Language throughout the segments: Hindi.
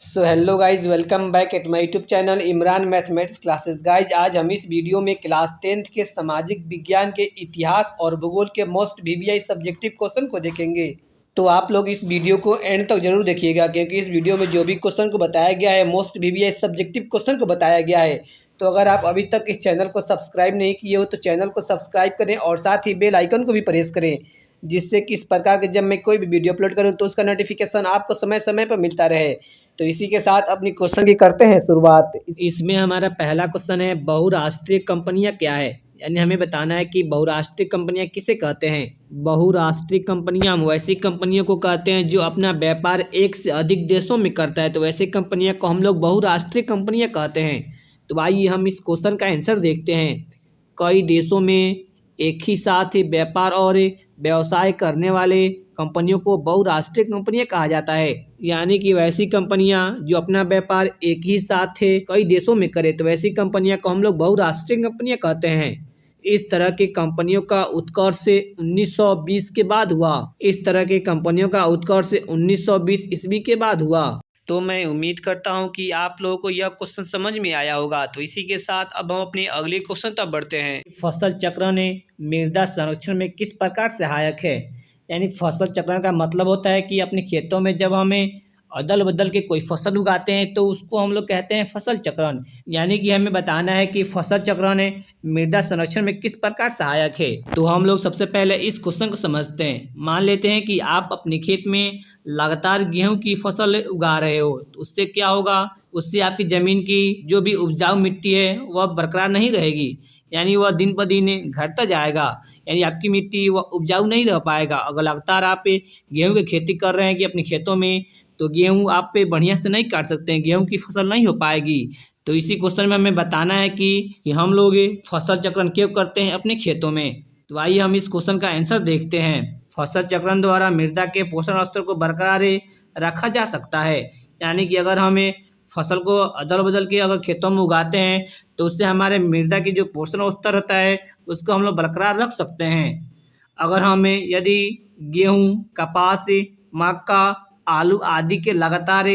So hello guys, welcome back at my YouTube channel Imran mathematics classes. Guys आज हम इस वीडियो में क्लास 10th के सामाजिक विज्ञान के इतिहास और भूगोल के मोस्ट वीवीआई सब्जेक्टिव क्वेश्चन को देखेंगे। तो आप लोग इस वीडियो को एंड तक जरूर देखिएगा, क्योंकि इस वीडियो में जो भी क्वेश्चन को बताया गया है मोस्ट वीवीआई सब्जेक्टिव क्वेश्चन को बताया गया है। तो अगर आप अभी तक इस चैनल को सब्सक्राइब नहीं किए हो तो चैनल को सब्सक्राइब करें और साथ ही बेल आइकन को भी प्रेस करें, जिससे कि इस प्रकार के जब मैं कोई भी वीडियो अपलोड करूं तो उसका नोटिफिकेशन आपको समय समय पर मिलता रहे। तो इसी के साथ अपनी क्वेश्चन की करते हैं शुरुआत। इसमें हमारा पहला क्वेश्चन है, बहुराष्ट्रीय कंपनियां क्या है। यानी हमें बताना है कि बहुराष्ट्रीय कंपनियां किसे कहते हैं। बहुराष्ट्रीय कंपनियां वैसी कंपनियों को कहते हैं जो अपना व्यापार एक से अधिक देशों में करता है, तो वैसे कंपनियां को हम लोग बहुराष्ट्रीय कंपनियां कहते हैं। तो आइए हम इस क्वेश्चन का आंसर देखते हैं। कई देशों में एक ही साथ व्यापार और व्यवसाय करने वाले कंपनियों को बहुराष्ट्रीय कंपनियां कहा जाता है। यानी कि वैसी कंपनियां जो अपना व्यापार एक ही साथ कई देशों में करे, तो वैसी कंपनियां को हम लोग बहुराष्ट्रीय कंपनियां कहते हैं। इस तरह की कंपनियों का उत्कर्ष 1920 के बाद हुआ। इस तरह की कंपनियों का उत्कर्ष 1920 ईस्वी के बाद हुआ। तो मैं उम्मीद करता हूं कि आप लोगों को यह क्वेश्चन समझ में आया होगा। तो इसी के साथ अब हम अपने अगले क्वेश्चन तक बढ़ते हैं। फसल चक्रण मृदा संरक्षण में किस प्रकार सहायक है। यानी फसल चक्रण का मतलब होता है कि अपने खेतों में जब हमें अदल बदल के कोई फसल उगाते हैं तो उसको हम लोग कहते हैं फसल चक्रण। यानी कि हमें बताना है कि फसल चक्रण मृदा संरक्षण में किस प्रकार सहायक है। तो हम लोग सबसे पहले इस क्वेश्चन को समझते हैं। मान लेते हैं कि आप अपने खेत में लगातार गेहूं की फसल उगा रहे हो, तो उससे क्या होगा, उससे आपकी जमीन की जो भी उपजाऊ मिट्टी है वह बरकरार नहीं रहेगी। यानी वह दिन ब दिन घटता जाएगा। यानी आपकी मिट्टी वह उपजाऊ नहीं रह पाएगा। अगर लगातार आप गेहूं की खेती कर रहे हैं कि अपने खेतों में, तो गेहूं आप पे बढ़िया से नहीं काट सकते हैं, गेहूं की फसल नहीं हो पाएगी। तो इसी क्वेश्चन में हमें बताना है कि हम लोग फसल चक्रण क्यों करते हैं अपने खेतों में। तो आइए हम इस क्वेश्चन का आंसर देखते हैं। फसल चक्रण द्वारा मृदा के पोषण स्तर को बरकरार रखा जा सकता है। यानी कि अगर हमें फसल को अदल बदल के अगर खेतों में उगाते हैं तो उससे हमारे मृदा की जो पोषण स्तर होता है उसको हम लोग बरकरार रख सकते हैं। अगर हमें यदि गेहूं, कपास, मक्का, आलू आदि के लगातार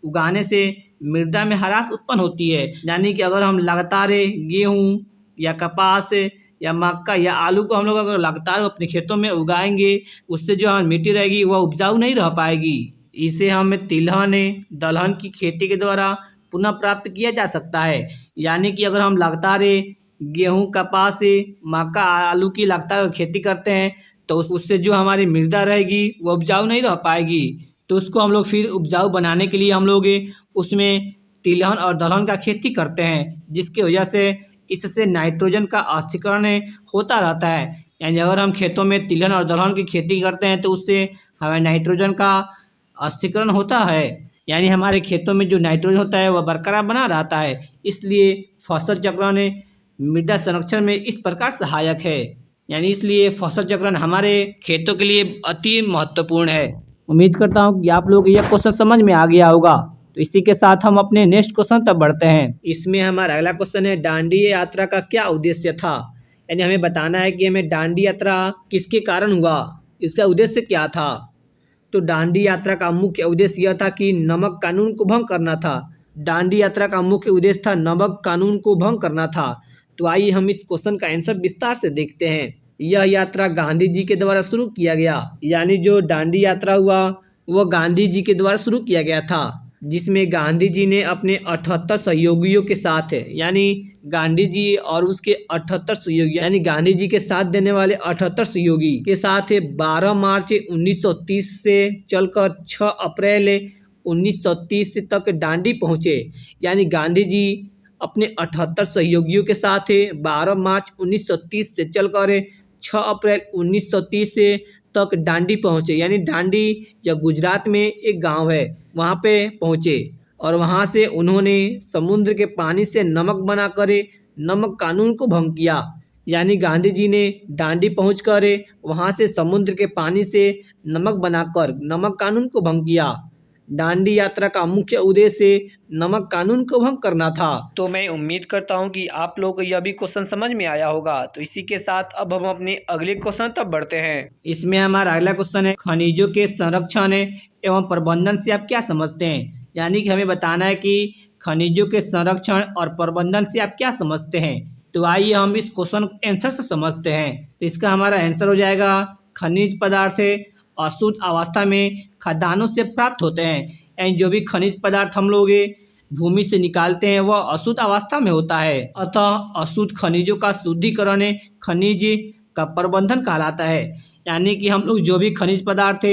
उगाने से मृदा में हरास उत्पन्न होती है। यानी कि अगर हम लगातार गेहूं या कपास या मक्का या आलू को हम लोग अगर लगातार अपने खेतों में उगाएंगे, उससे जो हमारी मिट्टी रहेगी वह उपजाऊ नहीं रह पाएगी। इसे हम तिलहन दलहन की खेती के द्वारा पुनः प्राप्त किया जा सकता है। यानी कि अगर हम लगातार गेहूं, कपास, मक्का, आलू की लगातार खेती करते हैं तो उससे जो हमारी मृदा रहेगी वो उपजाऊ नहीं रह पाएगी। तो उसको हम लोग फिर उपजाऊ बनाने के लिए हम लोग उसमें तिलहन और दलहन का खेती करते हैं, जिसकी वजह से इससे नाइट्रोजन का ऑक्सीकरण होता रहता है। यानी अगर हम खेतों में तिलहन और दलहन की खेती करते हैं तो उससे हमें नाइट्रोजन का ऑक्सीकरण होता है। यानी हमारे खेतों में जो नाइट्रोजन होता है वह बरकरार बना रहता है। इसलिए फसल चक्रण मृदा संरक्षण में इस प्रकार सहायक है। यानी इसलिए फसल चक्रण हमारे खेतों के लिए अति महत्वपूर्ण है। उम्मीद करता हूँ कि आप लोग यह क्वेश्चन समझ में आ गया होगा। तो इसी के साथ हम अपने नेक्स्ट क्वेश्चन तक बढ़ते हैं। इसमें हमारा अगला क्वेश्चन है, दांडी यात्रा का क्या उद्देश्य था। यानी हमें बताना है कि हमें दांडी यात्रा किसके कारण हुआ, इसका उद्देश्य क्या था। तो दांडी यात्रा का मुख्य उद्देश्य यह था कि नमक कानून को भंग करना था। दांडी यात्रा का मुख्य उद्देश्य था नमक कानून को भंग करना था। तो आइए हम इस क्वेश्चन का आंसर विस्तार से देखते हैं। यह यात्रा गांधी जी के द्वारा शुरू किया गया। यानी जो दांडी यात्रा हुआ वह गांधी जी के द्वारा शुरू किया गया था, जिसमें गांधी जी ने अपने 78 सहयोगियों के साथ यानी गांधी जी और उसके 78 सहयोगी यानी गांधी जी के साथ देने वाले 78 सहयोगी के साथ 12 मार्च 1930 से चलकर 6 अप्रैल 1930 तक दांडी पहुंचे। यानी गांधी जी अपने 78 सहयोगियों के साथ 12 मार्च 1930 से चलकर 6 अप्रैल 1930 तक दांडी पहुंचे। यानी दांडी या गुजरात में एक गांव है, वहां पे पहुंचे और वहां से उन्होंने समुद्र के पानी से नमक बनाकर नमक कानून को भंग किया। यानी गांधी जी ने दांडी पहुंचकर वहां से समुद्र के पानी से नमक बनाकर नमक कानून को भंग किया। दांडी यात्रा का मुख्य उद्देश्य नमक कानून को भंग करना था। तो मैं उम्मीद करता हूं कि आप लोगों को यह भी क्वेश्चन समझ में आया होगा। तो इसी के साथ अब हम अपने अगले क्वेश्चन तक बढ़ते हैं। इसमें हमारा अगला क्वेश्चन है, खनिजों के संरक्षण एवं प्रबंधन से आप क्या समझते हैं। यानी कि हमें बताना है कि खनिजों के संरक्षण और प्रबंधन से आप क्या समझते हैं। तो आइए हम इस क्वेश्चन को आंसर से समझते हैं। तो इसका हमारा आंसर हो जाएगा खनिज पदार्थ अशुद्ध अवस्था में खदानों से प्राप्त होते हैं। यानी जो भी खनिज पदार्थ हम लोग भूमि से निकालते हैं वह अशुद्ध अवस्था में होता है। अतः अशुद्ध खनिजों का शुद्धिकरण खनिज का प्रबंधन कहलाता है। यानी कि हम लोग जो भी खनिज पदार्थ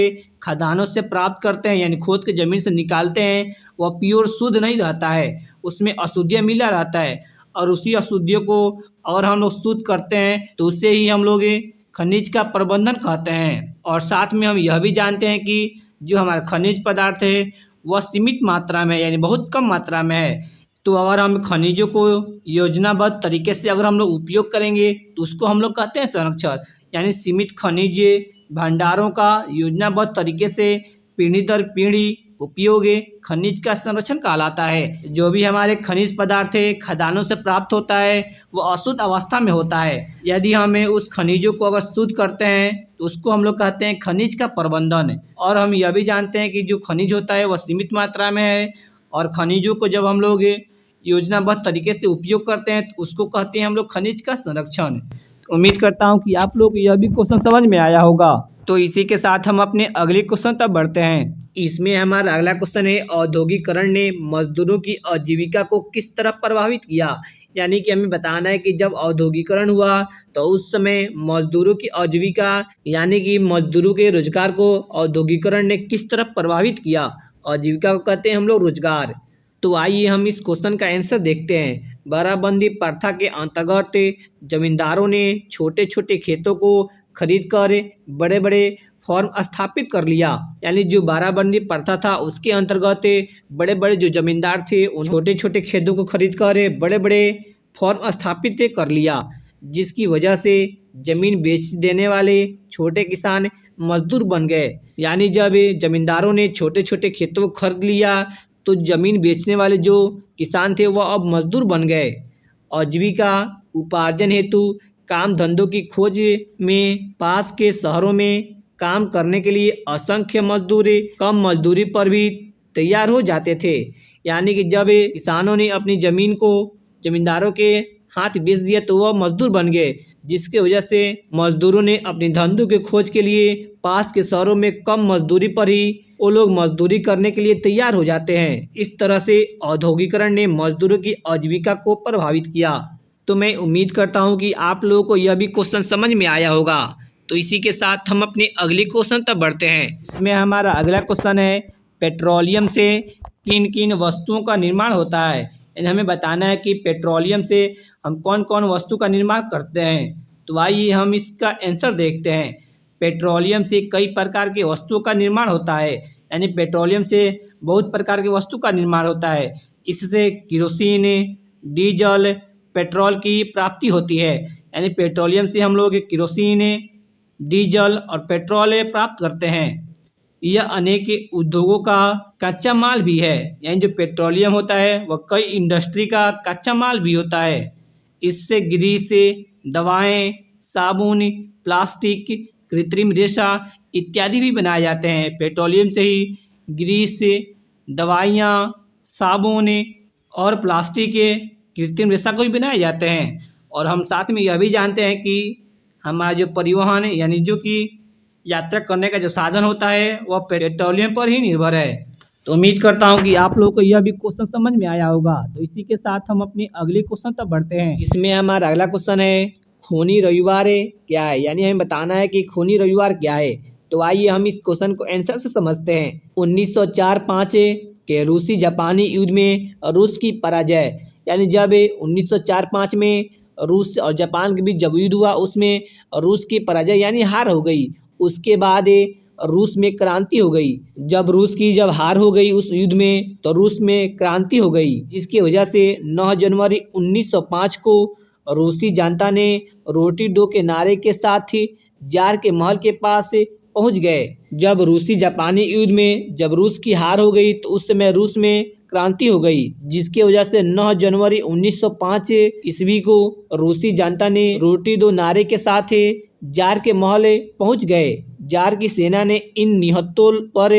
खदानों से प्राप्त करते हैं यानी खोद के जमीन से निकालते हैं वह प्योर शुद्ध नहीं रहता है, उसमें अशुद्धियाँ मिला रहता है। और उसी अशुद्धियों को अगर हम लोग शुद्ध करते हैं तो उससे ही हम लोग खनिज का प्रबंधन कहते हैं। और साथ में हम यह भी जानते हैं कि जो हमारा खनिज पदार्थ है वह सीमित मात्रा में यानी बहुत कम मात्रा में है। तो अगर हम खनिजों को योजनाबद्ध तरीके से अगर हम लोग उपयोग करेंगे तो उसको हम लोग कहते हैं संरक्षण। यानी सीमित खनिज भंडारों का योजनाबद्ध तरीके से पीढ़ी दर पीढ़ी उपयोग खनिज का संरक्षण कहलाता है। जो भी हमारे खनिज पदार्थ खदानों से प्राप्त होता है वो अशुद्ध अवस्था में होता है। यदि हमें उस खनिजों को अगर शुद्ध करते हैं तो उसको हम लोग कहते हैं खनिज का प्रबंधन। और हम यह भी जानते हैं कि जो खनिज होता है वह सीमित मात्रा में है और खनिजों को जब हम लोग योजनाबद्ध तरीके से उपयोग करते हैं तो उसको कहते हैं हम लोग खनिज का संरक्षण। उम्मीद करता हूँ कि आप लोग यह भी क्वेश्चन समझ में आया होगा। तो इसी के साथ हम अपने अगले क्वेश्चन तक बढ़ते हैं। इसमें हमारा अगला क्वेश्चन है औद्योगिकरण ने मजदूरों की आजीविका को किस तरह प्रभावित किया। यानी कि हमें बताना है कि जब औद्योगिकरण हुआ तो उस समय मजदूरों की आजीविका यानी कि मजदूरों के रोजगार को औद्योगिकरण ने किस तरह प्रभावित किया। आजीविका को कहते हैं हम लोग रोजगार। तो आइए हम इस क्वेश्चन का आंसर देखते हैं। बाराबंदी प्रथा के अंतर्गत जमींदारों ने छोटे छोटे खेतों को खरीद कर बड़े बड़े फॉर्म स्थापित कर लिया। यानी जो बाराबंदी प्रथा था उसके अंतर्गत बड़े बड़े जो जमींदार थे उन छोटे छोटे खेतों को खरीद कर बड़े बड़े फॉर्म स्थापित कर लिया, जिसकी वजह से जमीन बेच देने वाले छोटे किसान मजदूर बन गए। यानी जब जमींदारों ने छोटे छोटे खेतों को खरीद लिया तो जमीन बेचने वाले जो किसान थे वह अब मजदूर बन गए। आजीविका उपार्जन हेतु काम धंधों की खोज में पास के शहरों में काम करने के लिए असंख्य मजदूर कम मजदूरी पर भी तैयार हो जाते थे। यानी कि जब किसानों ने अपनी ज़मीन को जमींदारों के हाथ बेच दिया तो वह मजदूर बन गए, जिसके वजह से मजदूरों ने अपनी धंधों के खोज के लिए पास के शहरों में कम मजदूरी पर ही वो लोग मजदूरी करने के लिए तैयार हो जाते हैं। इस तरह से औद्योगिकरण ने मजदूरों की आजीविका को प्रभावित किया। तो मैं उम्मीद करता हूँ कि आप लोगों को यह भी क्वेश्चन समझ में आया होगा। तो इसी के साथ हम अपने अगले क्वेश्चन तक बढ़ते हैं। इसमें हमारा अगला क्वेश्चन है पेट्रोलियम से किन किन वस्तुओं का निर्माण होता है। यानी हमें बताना है कि पेट्रोलियम से हम कौन कौन वस्तु का निर्माण करते हैं। तो आइए हम इसका आंसर देखते हैं। पेट्रोलियम से कई प्रकार की वस्तुओं का निर्माण होता है। यानी पेट्रोलियम से बहुत प्रकार की वस्तु का निर्माण होता है। इससे केरोसिन, डीजल, पेट्रोल की प्राप्ति होती है। यानी पेट्रोलियम से हम लोग केरोसिन, डीजल और पेट्रोल प्राप्त करते हैं। यह अनेक उद्योगों का कच्चा माल भी है। यानी जो पेट्रोलियम होता है वह कई इंडस्ट्री का कच्चा माल भी होता है। इससे ग्रीस, दवाएं, साबुन, प्लास्टिक, कृत्रिम रेशा इत्यादि भी बनाए जाते हैं। पेट्रोलियम से ही ग्रीस, दवाइयाँ, साबुन और प्लास्टिक के कृत्रिम रेशा को भी बनाए जाते हैं। और हम साथ में यह भी जानते हैं कि हमारा जो परिवहन यानी जो कि यात्रा करने का जो साधन होता है वह पेट्रोलियम पर ही निर्भर है। तो उम्मीद करता हूँ कि आप लोगों को यह भी क्वेश्चन समझ में आया होगा। तो इसी के साथ हम अपने अगले क्वेश्चन तक बढ़ते हैं। इसमें हमारा अगला क्वेश्चन है खूनी रविवार क्या है। यानी हमें बताना है कि खूनी रविवार क्या है। तो आइए हम इस क्वेश्चन को आंसर से समझते हैं। 1904-5 के रूसी जापानी युद्ध में रूस की पराजय। यानी जब 1904-5 में रूस और जापान के बीच जब युद्ध हुआ उसमें रूस की पराजय यानी हार हो गई। उसके बाद रूस में क्रांति हो गई। जब रूस की हार हो गई उस युद्ध में तो रूस में क्रांति हो गई, जिसकी वजह से 9 जनवरी 1905 को रूसी जनता ने रोटी दो के नारे के साथ ही जार के महल के पास पहुंच गए। जब रूसी जापानी युद्ध में जब रूस की हार हो गई तो उस समय रूस में क्रांति हो गई, जिसकी वजह से 9 जनवरी 1905 ईस्वी को रूसी जनता ने रोटी दो नारे के साथ जार के महल पहुंच गए। जार की सेना ने इन निहत्तों पर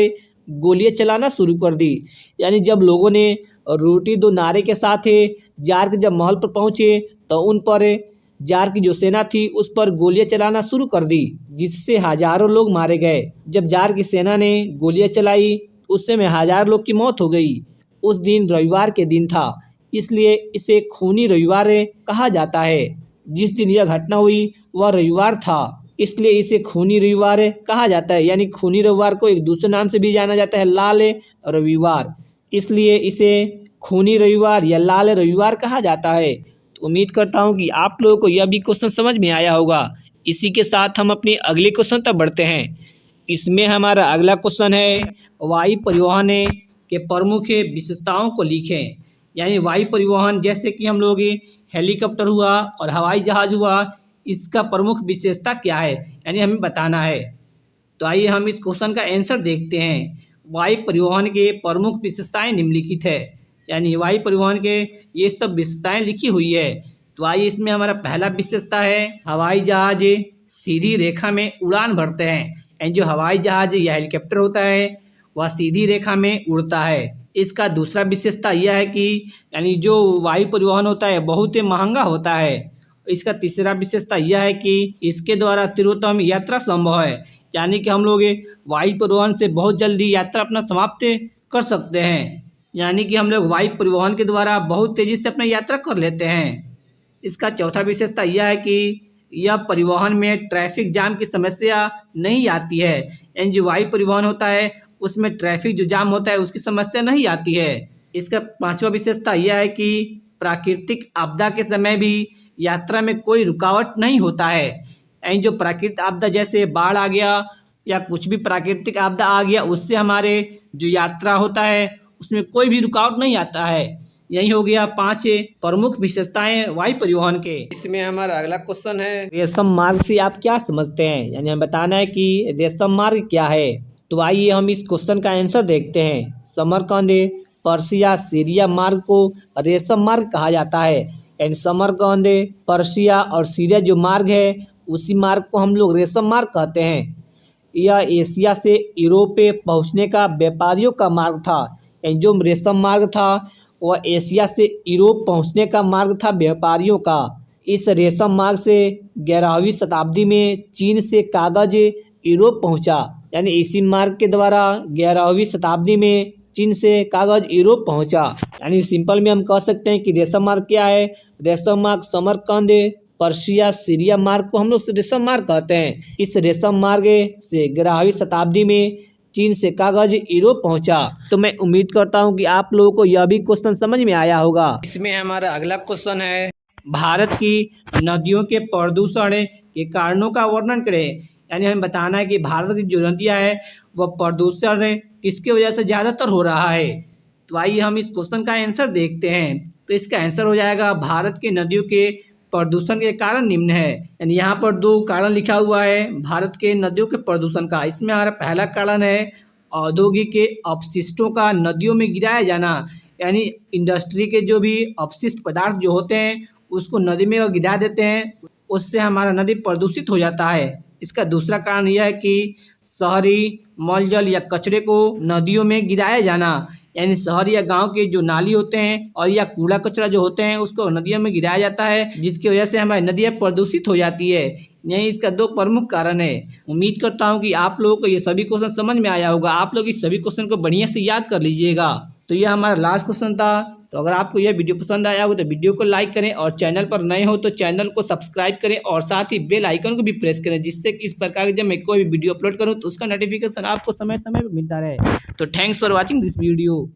गोलियां चलाना शुरू कर दी। यानी जब लोगों ने रोटी दो नारे के साथ जार के जब महल पर पहुंचे तो उन पर जार की जो सेना थी उस पर गोलियां चलाना शुरू कर दी, जिससे हजारों लोग मारे गए। जब जार की सेना ने गोलियां चलाई उस समय हजार लोग की मौत हो गई। उस दिन रविवार के दिन था, इसलिए इसे खूनी रविवार कहा जाता है। जिस दिन यह घटना हुई वह रविवार था, इसलिए इसे खूनी रविवार कहा जाता है। यानी खूनी रविवार को एक दूसरे नाम से भी जाना जाता है, लाल रविवार, इसलिए इसे खूनी रविवार या लाल रविवार कहा जाता है। तो उम्मीद करता हूँ कि आप लोगों को यह भी क्वेश्चन समझ में आया होगा। इसी के साथ हम अपने अगले क्वेश्चन तक बढ़ते हैं। इसमें हमारा अगला क्वेश्चन है, वायु परिवहन के प्रमुख विशेषताओं को लिखें। यानी वायु परिवहन जैसे कि हम लोग हेलीकॉप्टर हुआ और हवाई जहाज हुआ, इसका प्रमुख विशेषता क्या है, यानी हमें बताना है। तो आइए हम इस क्वेश्चन का आंसर देखते हैं। वायु परिवहन के प्रमुख विशेषताएं निम्नलिखित है। यानी वायु परिवहन के ये सब विशेषताएं लिखी हुई है। तो आइए इसमें हमारा पहला विशेषता है, हवाई जहाज सीधी रेखा में उड़ान भरते हैं। यानी जो हवाई जहाज या हेलीकॉप्टर होता है वह सीधी रेखा में उड़ता है। इसका दूसरा विशेषता यह है कि यानी जो वायु परिवहन होता है बहुत ही महंगा होता है। इसका तीसरा विशेषता यह है कि इसके द्वारा तीव्रतम यात्रा संभव है। यानी कि हम लोग वायु परिवहन से बहुत जल्दी यात्रा अपना समाप्त कर सकते हैं। यानी कि हम लोग वायु परिवहन के द्वारा बहुत तेज़ी से अपना यात्रा कर लेते हैं। इसका चौथा विशेषता यह है कि यह परिवहन में ट्रैफिक जाम की समस्या नहीं आती है। यानी जो वायु परिवहन होता है उसमें ट्रैफिक जो जाम होता है उसकी समस्या नहीं आती है। इसका पांचवा विशेषता यह है कि प्राकृतिक आपदा के समय भी यात्रा में कोई रुकावट नहीं होता है। यानी जो प्राकृतिक आपदा जैसे बाढ़ आ गया या कुछ भी प्राकृतिक आपदा आ गया, उससे हमारे जो यात्रा होता है उसमें कोई भी रुकावट नहीं आता है। यही हो गया 5 प्रमुख विशेषताएं वायु परिवहन के। इसमें हमारा अगला क्वेश्चन है, रेशम मार्ग से आप क्या समझते हैं। यानी हमें बताना है कि रेशम मार्ग क्या है। तो आइए हम इस क्वेश्चन का आंसर देखते हैं। समरकंद, पर्शिया, सीरिया मार्ग को रेशम मार्ग कहा जाता है। यानी समरकंद, पर्शिया और सीरिया जो मार्ग है उसी मार्ग को हम लोग रेशम मार्ग कहते हैं। यह एशिया से यूरोप पहुंचने का व्यापारियों का मार्ग था। यानी जो रेशम मार्ग था वह एशिया से यूरोप पहुंचने का मार्ग था व्यापारियों का। इस रेशम मार्ग से 11वीं शताब्दी में चीन से कागज यूरोप पहुंचा। यानी इसी मार्ग के द्वारा 11वीं शताब्दी में चीन से कागज यूरोप पहुंचा। यानी सिंपल में हम कह सकते हैं कि रेशम मार्ग क्या है। रेशम मार्ग समरकंद, पर्शिया, सीरिया मार्ग को हम लोग रेशम मार्ग कहते हैं। इस रेशम मार्ग से 11वीं शताब्दी में चीन से कागज यूरोप पहुंचा। तो मैं उम्मीद करता हूं कि आप लोगों को यह भी क्वेश्चन समझ में आया होगा। इसमें हमारा अगला क्वेश्चन है, भारत की नदियों के प्रदूषण के कारणों का वर्णन करें। यानी हमें बताना है कि भारत की जो नदियाँ है वह प्रदूषण किसकी वजह से ज़्यादातर हो रहा है। तो आइए हम इस क्वेश्चन का आंसर देखते हैं। तो इसका आंसर हो जाएगा, भारत की नदियों के प्रदूषण के कारण निम्न है। यानी यहाँ पर 2 कारण लिखा हुआ है भारत के नदियों के प्रदूषण का। इसमें हमारा पहला कारण है औद्योगिक के अपशिष्टों का नदियों में गिराया जाना। यानी इंडस्ट्री के जो भी अपशिष्ट पदार्थ जो होते हैं उसको नदी में गिरा देते हैं, उससे हमारा नदी प्रदूषित हो जाता है। इसका दूसरा कारण यह है कि शहरी मल जल या कचरे को नदियों में गिराया जाना। यानी शहर या गांव के जो नाली होते हैं और या कूड़ा कचरा जो होते हैं उसको नदियों में गिराया जाता है, जिसकी वजह से हमारी नदियाँ प्रदूषित हो जाती है। यही इसका 2 प्रमुख कारण है। उम्मीद करता हूं कि आप लोगों को ये सभी क्वेश्चन समझ में आया होगा। आप लोग इस सभी क्वेश्चन को बढ़िया से याद कर लीजिएगा। तो यह हमारा लास्ट क्वेश्चन था। तो अगर आपको यह वीडियो पसंद आया हो तो वीडियो को लाइक करें और चैनल पर नए हो तो चैनल को सब्सक्राइब करें और साथ ही बेल आइकन को भी प्रेस करें, जिससे कि इस प्रकार की जब मैं कोई भी वीडियो अपलोड करूं तो उसका नोटिफिकेशन आपको समय समय पर मिलता रहे। तो thanks for watching this video.